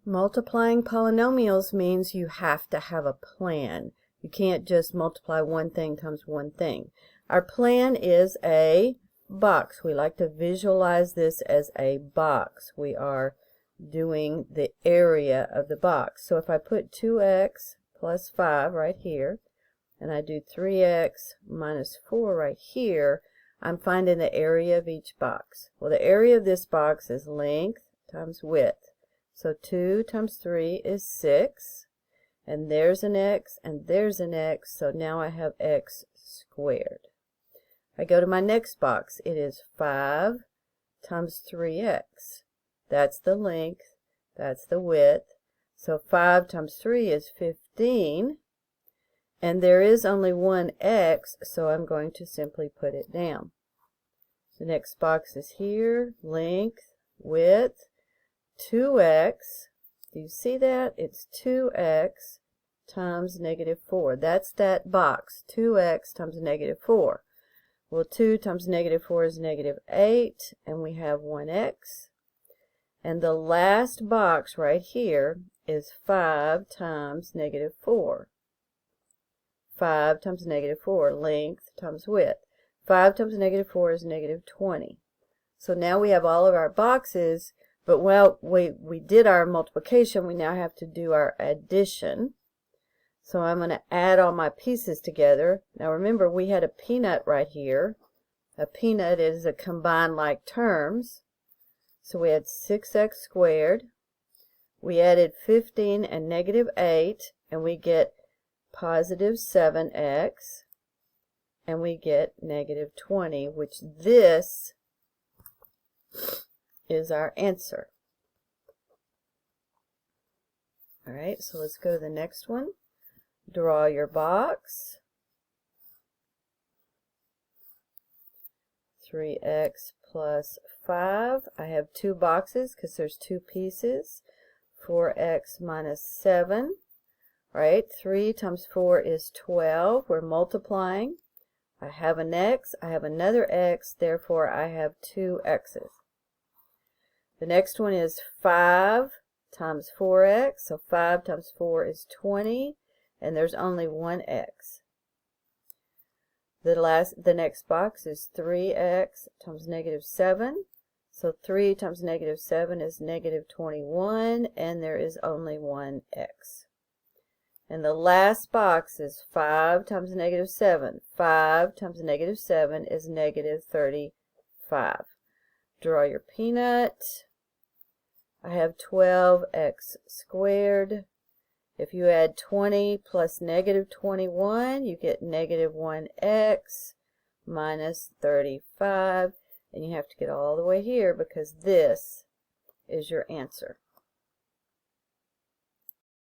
Multiplying polynomials means you have to have a plan. You can't just multiply one thing times one thing. Our plan is a box. We like to visualize this as a box. We are doing the area of the box. So if I put 2x plus 5 right here, and I do 3x minus 4 right here, I'm finding the area of each box. Well, the area of this box is length times width. So 2 times 3 is 6, and there's an x, and there's an x, so now I have x squared. I go to my next box. It is 5 times 3x. That's the length, that's the width. So 5 times 3 is 15, and there is only one x, so I'm going to simply put it down. The next box is here, length, width, 2x. Do you see that? It's 2x times negative 4. That's that box, 2x times negative 4. Well, 2 times negative 4 is negative 8, and we have 1x. And the last box right here is 5 times negative 4. 5 times negative 4, length times width. 5 times negative 4 is negative 20. So now we have all of our boxes, but while we did our multiplication, we now have to do our addition. So I'm going to add all my pieces together. Now remember, we had a peanut right here. A peanut is a combined like terms. So we had 6x squared. We added 15 and negative 8, and we get positive 7x. And we get negative 20, which this is our answer. Alright, so let's go to the next one. Draw your box. 3x plus 5. I have two boxes because there's two pieces. 4x minus 7. Right, 3 times 4 is 12. We're multiplying. I have an x, I have another x, therefore I have two x's. The next one is 5 times 4x, so 5 times 4 is 20, and there's only one x. The next box is 3x times negative 7, so 3 times negative 7 is negative 21, and there is only one x. And the last box is 5 times negative 7. 5 times negative 7 is negative 35. Draw your peanut. I have 12x squared. If you add 20 plus negative 21, you get negative 1x minus 35. And you have to get all the way here because this is your answer.